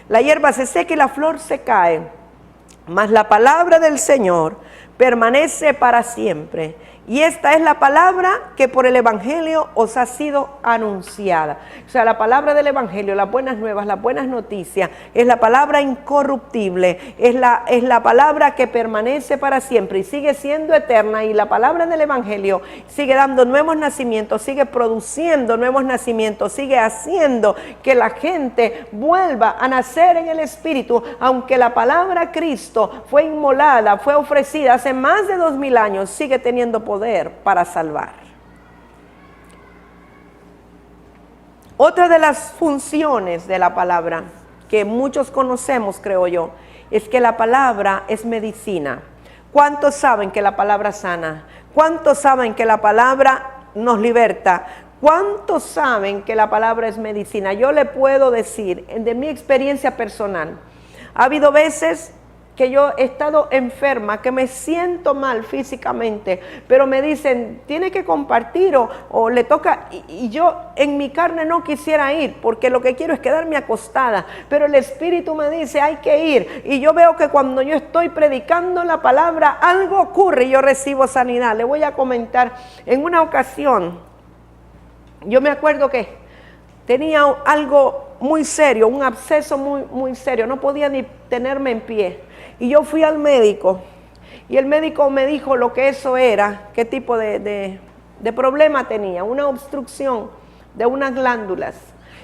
La hierba se seca y la flor se cae, mas la palabra del Señor permanece para siempre. Y esta es la palabra que por el Evangelio os ha sido anunciada. O sea, la palabra del Evangelio, las buenas nuevas, las buenas noticias, es la palabra incorruptible, es la palabra que permanece para siempre y sigue siendo eterna. Y la palabra del Evangelio sigue dando nuevos nacimientos, sigue produciendo nuevos nacimientos, sigue haciendo que la gente vuelva a nacer en el Espíritu, aunque la palabra Cristo fue inmolada, fue ofrecida hace más de 2000 años, sigue teniendo poder para salvar. Otra de las funciones de la palabra que muchos conocemos, creo yo, es que la palabra es medicina. ¿Cuántos saben que la palabra sana? ¿Cuántos saben que la palabra nos liberta? ¿Cuántos saben que la palabra es medicina? Yo le puedo decir, de mi experiencia personal, ha habido veces que yo he estado enferma, que me siento mal físicamente, pero me dicen, tiene que compartir o le toca, y yo en mi carne no quisiera ir, porque lo que quiero es quedarme acostada, pero el Espíritu me dice, hay que ir, y yo veo que cuando yo estoy predicando la palabra, algo ocurre y yo recibo sanidad. Le voy a comentar, en una ocasión, yo me acuerdo que tenía algo muy serio, un absceso muy serio, no podía ni tenerme en pie. Y yo fui al médico y el médico me dijo lo que eso era, qué tipo de problema tenía, una obstrucción de unas glándulas.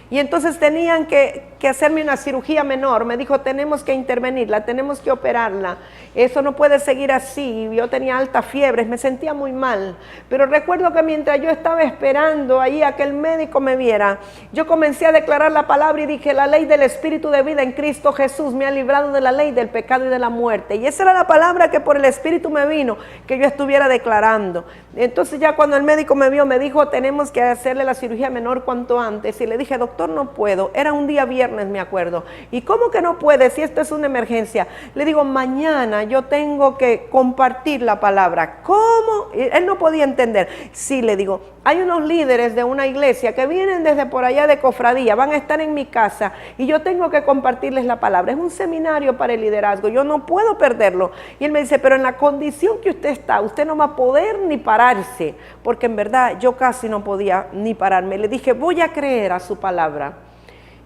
Y entonces tenían que hacerme una cirugía menor. Me dijo, tenemos que intervenirla, tenemos que operarla. Eso no puede seguir así. Yo tenía alta fiebre, me sentía muy mal. Pero recuerdo que mientras yo estaba esperando ahí a que el médico me viera, yo comencé a declarar la palabra y dije, la ley del Espíritu de vida en Cristo Jesús me ha librado de la ley del pecado y de la muerte. Y esa era la palabra que por el Espíritu me vino, que yo estuviera declarando. Entonces ya cuando el médico me vio, me dijo, tenemos que hacerle la cirugía menor cuanto antes. Y le dije, doctor, no puedo. Era un día viernes, me acuerdo. ¿Y cómo que no puede si esto es una emergencia? Le digo, mañana yo tengo que compartir la palabra. ¿Cómo? Él no podía entender. Sí, le digo, hay unos líderes de una iglesia que vienen desde por allá de cofradía, van a estar en mi casa y yo tengo que compartirles la palabra. Es un seminario para el liderazgo, yo no puedo perderlo. Y él me dice, pero en la condición que usted está, usted no va a poder ni pararse, porque en verdad yo casi no podía ni pararme. Le dije, voy a creer a su palabra.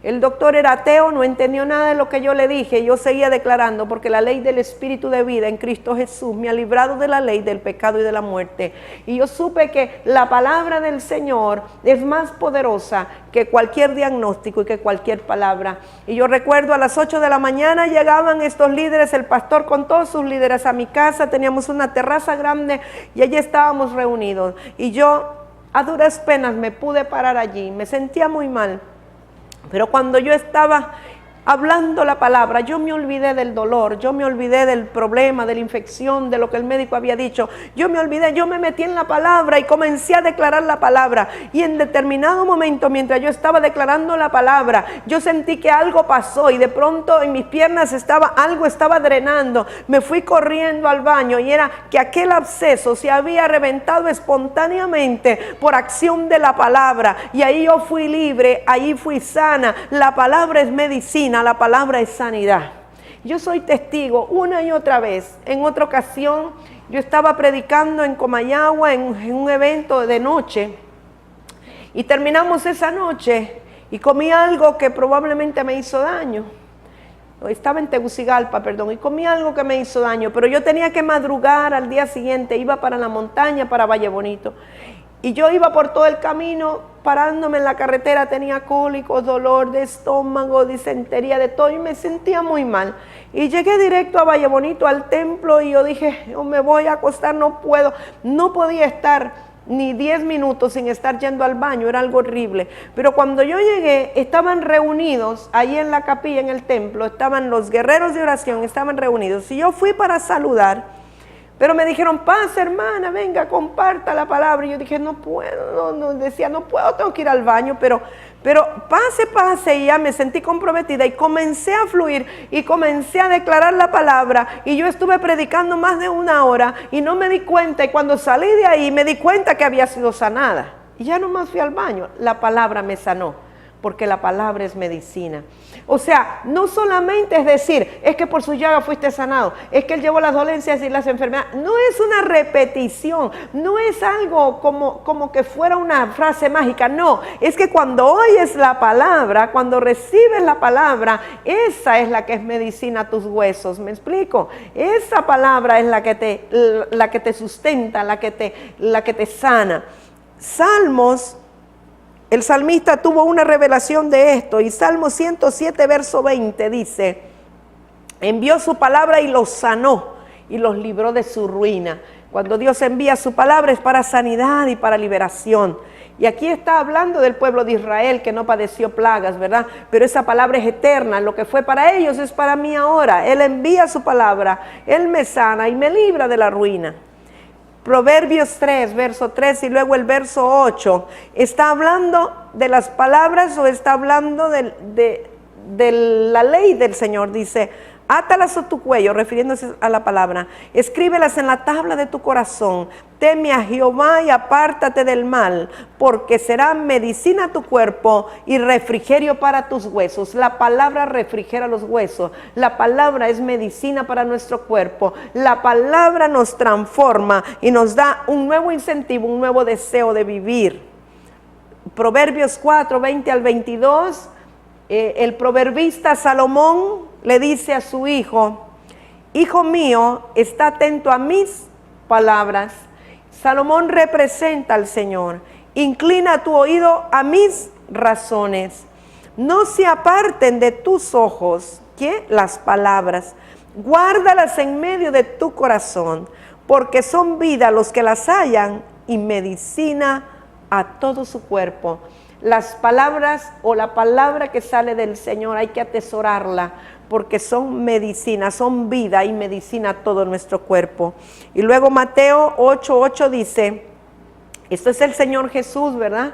El doctor era ateo, no entendió nada de lo que yo le dije. Yo seguía declarando, porque la ley del Espíritu de vida en Cristo Jesús me ha librado de la ley del pecado y de la muerte. Y yo supe que la palabra del Señor es más poderosa que cualquier diagnóstico y que cualquier palabra. Y yo recuerdo a las 8 de la mañana llegaban estos líderes, el pastor con todos sus líderes a mi casa. Teníamos una terraza grande y allí estábamos reunidos. Y yo a duras penas me pude parar allí, me sentía muy mal. Pero cuando yo estaba hablando la palabra, yo me olvidé del dolor, yo me olvidé del problema, de la infección, de lo que el médico había dicho. Yo me olvidé, yo me metí en la palabra y comencé a declarar la palabra. Y en determinado momento, mientras yo estaba declarando la palabra, yo sentí que algo pasó y de pronto en mis piernas algo estaba drenando. Me fui corriendo al baño y era que aquel absceso se había reventado espontáneamente por acción de la palabra. Y ahí yo fui libre, ahí fui sana. La palabra es medicina, la palabra es sanidad. Yo soy testigo una y otra vez. En otra ocasión yo estaba predicando en Comayagua en un evento de noche y terminamos esa noche y comí algo que probablemente me hizo daño. Estaba en Tegucigalpa, perdón, y comí algo que me hizo daño, pero yo tenía que madrugar al día siguiente, iba para la montaña, para Valle Bonito. Y yo iba por todo el camino, parándome en la carretera, tenía cólicos, dolor de estómago, disentería, de todo, y me sentía muy mal. Y llegué directo a Valle Bonito, al templo, y yo dije, yo me voy a acostar, no puedo. No podía estar ni 10 minutos sin estar yendo al baño, era algo horrible. Pero cuando yo llegué, estaban reunidos, ahí en la capilla, en el templo, estaban los guerreros de oración, estaban reunidos. Y yo fui para saludar. Pero me dijeron, pase hermana, venga, comparta la palabra. Y yo dije, no puedo, decía, no puedo, tengo que ir al baño, pero pase, y ya me sentí comprometida y comencé a fluir y comencé a declarar la palabra. Y yo estuve predicando más de 1 hora y no me di cuenta, y cuando salí de ahí me di cuenta que había sido sanada. Y ya nomás fui al baño, la palabra me sanó. Porque la palabra es medicina. O sea, no solamente es decir, es que por su llaga fuiste sanado, es que Él llevó las dolencias y las enfermedades. No es una repetición, no es algo como que fuera una frase mágica. No, es que cuando oyes la palabra, cuando recibes la palabra, esa es la que es medicina a tus huesos. ¿Me explico? Esa palabra es la que te sustenta, la que te sana. Salmos. El salmista tuvo una revelación de esto, y Salmo 107, verso 20 dice, envió su palabra y los sanó y los libró de su ruina. Cuando Dios envía su palabra es para sanidad y para liberación. Y aquí está hablando del pueblo de Israel que no padeció plagas, ¿verdad? Pero esa palabra es eterna, lo que fue para ellos es para mí ahora. Él envía su palabra, Él me sana y me libra de la ruina. Proverbios 3, verso 3 y luego el verso 8, ¿está hablando de las palabras o está hablando de la ley del Señor? Dice, átalas a tu cuello, refiriéndose a la palabra, escríbelas en la tabla de tu corazón, teme a Jehová y apártate del mal, porque será medicina a tu cuerpo y refrigerio para tus huesos. La palabra refrigera los huesos, la palabra es medicina para nuestro cuerpo, la palabra nos transforma y nos da un nuevo incentivo, un nuevo deseo de vivir. Proverbios 4, 20 al 22, el proverbista Salomón le dice a su hijo, hijo mío, está atento a mis palabras. Salomón representa al Señor. Inclina tu oído a mis razones. No se aparten de tus ojos, ¿qué? Las palabras. Guárdalas en medio de tu corazón, porque son vida los que las hallan y medicina a todo su cuerpo. Las palabras o la palabra que sale del Señor hay que atesorarla, porque son medicina, son vida y medicina a todo nuestro cuerpo. Y luego Mateo 8:8 dice, esto es el Señor Jesús, ¿verdad?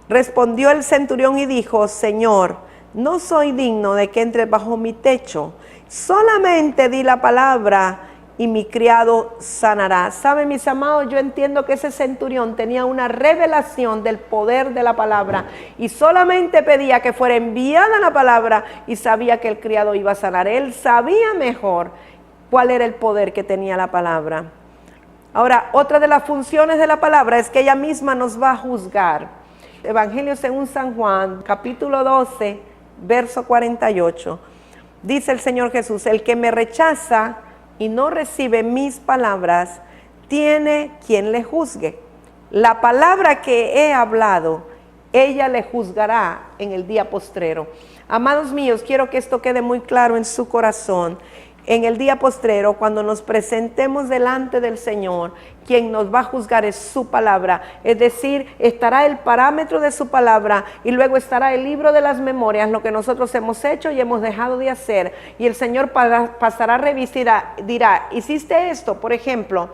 Respondió el centurión y dijo, Señor, no soy digno de que entres bajo mi techo, solamente di la palabra y mi criado sanará. ¿Saben, mis amados? Yo entiendo que ese centurión tenía una revelación del poder de la palabra y solamente pedía que fuera enviada la palabra y sabía que el criado iba a sanar. Él sabía mejor cuál era el poder que tenía la palabra. Ahora, otra de las funciones de la palabra es que ella misma nos va a juzgar. Evangelio según San Juan, capítulo 12, verso 48. Dice el Señor Jesús, el que me rechaza y no recibe mis palabras, tiene quien le juzgue. La palabra que he hablado, ella le juzgará en el día postrero. Amados míos, quiero que esto quede muy claro en su corazón. en el día postrero, cuando nos presentemos delante del Señor, quien nos va a juzgar es su palabra. Es decir, estará el parámetro de su palabra y luego estará el libro de las memorias, lo que nosotros hemos hecho y hemos dejado de hacer. Y el Señor pasará a revisar, dirá, hiciste esto, por ejemplo,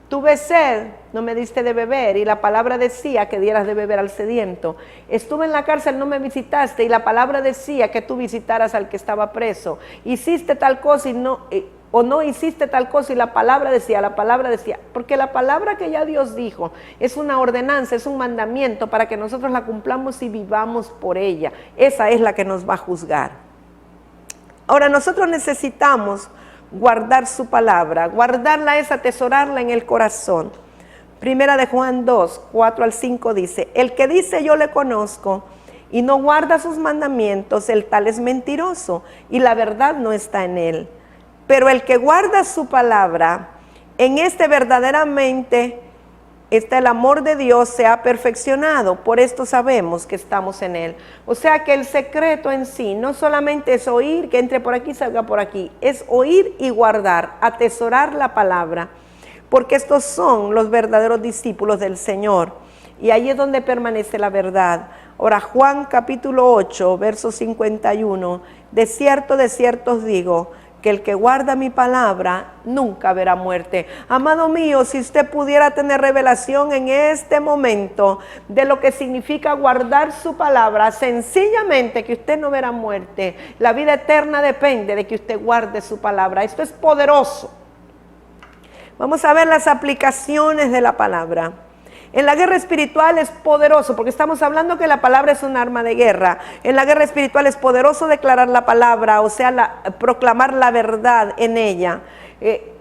tuve sed, no me diste de beber, y la palabra decía que dieras de beber al sediento. Estuve en la cárcel, no me visitaste, y la palabra decía que tú visitaras al que estaba preso. Hiciste tal cosa o no hiciste tal cosa, y la palabra decía, porque la palabra que ya Dios dijo es una ordenanza, es un mandamiento para que nosotros la cumplamos y vivamos por ella. Esa es la que nos va a juzgar. Ahora, nosotros necesitamos guardar su palabra. Guardarla es atesorarla en el corazón. Primera de Juan 2, 4 al 5 dice, el que dice yo le conozco y no guarda sus mandamientos, el tal es mentiroso y la verdad no está en él. Pero el que guarda su palabra, en este verdaderamente está el amor de Dios, se ha perfeccionado, por esto sabemos que estamos en él. O sea que el secreto en sí no solamente es oír, que entre por aquí, salga por aquí, es oír y guardar, atesorar la palabra, porque estos son los verdaderos discípulos del Señor, y ahí es donde permanece la verdad. Ahora, Juan capítulo 8, verso 51, de cierto os digo, que el que guarda mi palabra nunca verá muerte. Amado mío, si usted pudiera tener revelación en este momento de lo que significa guardar su palabra, sencillamente que usted no verá muerte. La vida eterna depende de que usted guarde su palabra. Esto es poderoso. Vamos a ver las aplicaciones de la palabra. En la guerra espiritual es poderoso, porque estamos hablando que la palabra es un arma de guerra. En la guerra espiritual es poderoso declarar la palabra, o sea, proclamar la verdad en ella.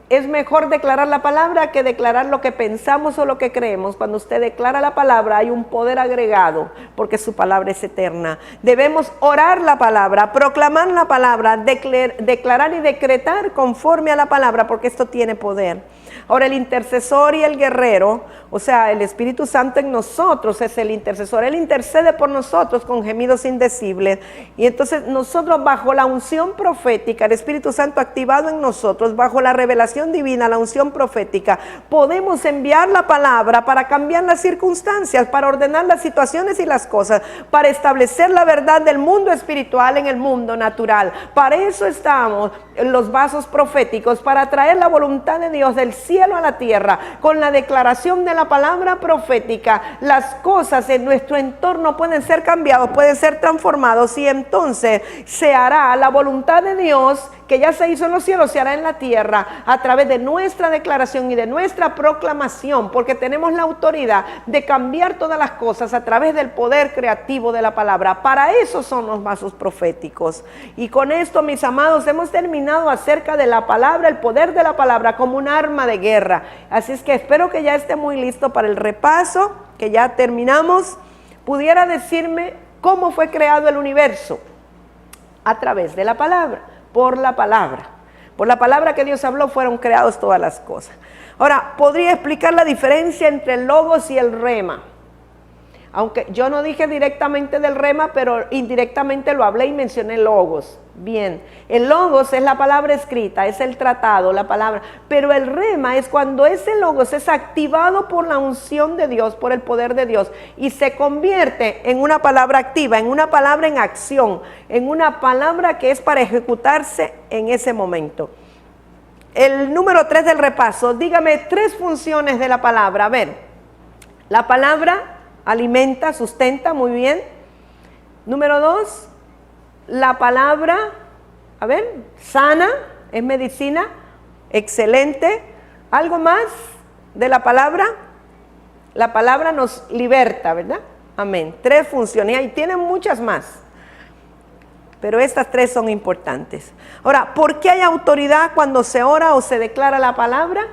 Es mejor declarar la palabra que declarar lo que pensamos o lo que creemos. Cuando usted declara la palabra hay un poder agregado, porque su palabra es eterna. Debemos orar la palabra, proclamar la palabra, declarar y decretar conforme a la palabra, porque esto tiene poder. Ahora, el intercesor y el guerrero, o sea, el Espíritu Santo en nosotros es el intercesor. Él intercede por nosotros con gemidos indecibles. Y entonces nosotros, bajo la unción profética, el Espíritu Santo activado en nosotros, bajo la revelación divina, la unción profética, podemos enviar la palabra para cambiar las circunstancias, para ordenar las situaciones y las cosas, para establecer la verdad del mundo espiritual en el mundo natural. Para eso estamos los vasos proféticos, para traer la voluntad de Dios del cielo a la tierra. Con la declaración de la palabra profética, las cosas en nuestro entorno pueden ser cambiadas, pueden ser transformadas, y entonces se hará la voluntad de Dios que ya se hizo en los cielos, se hará en la tierra a través de nuestra declaración y de nuestra proclamación, porque tenemos la autoridad de cambiar todas las cosas a través del poder creativo de la palabra. Para eso son los vasos proféticos. Y con esto, mis amados, hemos terminado acerca de la palabra, el poder de la palabra como un arma de guerra. Así es que espero que ya esté muy listo para el repaso, que ya terminamos. ¿Pudiera decirme cómo fue creado el universo? A través de la palabra. Por la palabra que Dios habló fueron creadas todas las cosas. Ahora, podría explicar la diferencia entre el logos y el rema. Aunque yo no dije directamente del rema, pero indirectamente lo hablé y mencioné logos. Bien, el logos es la palabra escrita, es el tratado, la palabra. Pero el rema es cuando ese logos es activado por la unción de Dios, por el poder de Dios, y se convierte en una palabra activa, en una palabra en acción, en una palabra que es para ejecutarse en ese momento. El número 3 del repaso, dígame 3 funciones de la palabra. A ver, la palabra alimenta, sustenta, muy bien. Número 2, la palabra, a ver, sana, es medicina, excelente. ¿Algo más de la palabra? La palabra nos liberta, ¿verdad? Amén. 3 funciones, y tienen muchas más, pero estas 3 son importantes. Ahora, ¿por qué hay autoridad cuando se ora o se declara la palabra?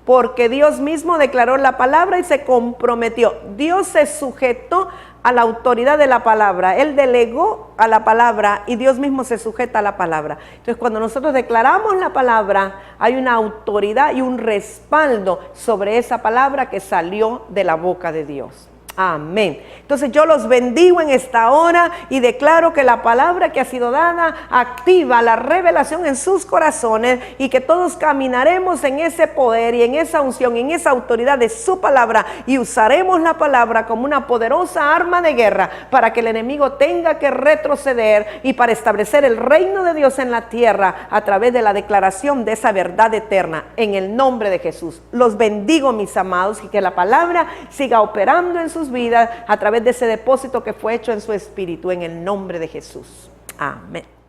Porque Dios mismo declaró la palabra y se comprometió. Dios se sujetó a la autoridad de la palabra. Él delegó a la palabra y Dios mismo se sujeta a la palabra. Entonces, cuando nosotros declaramos la palabra, hay una autoridad y un respaldo sobre esa palabra que salió de la boca de Dios. Amén. Entonces yo los bendigo en esta hora y declaro que la palabra que ha sido dada activa la revelación en sus corazones y que todos caminaremos en ese poder y en esa unción, en esa autoridad de su palabra, y usaremos la palabra como una poderosa arma de guerra para que el enemigo tenga que retroceder y para establecer el reino de Dios en la tierra a través de la declaración de esa verdad eterna en el nombre de Jesús. Los bendigo, mis amados, y que la palabra siga operando en sus vidas a través de ese depósito que fue hecho en su espíritu, en el nombre de Jesús. Amén.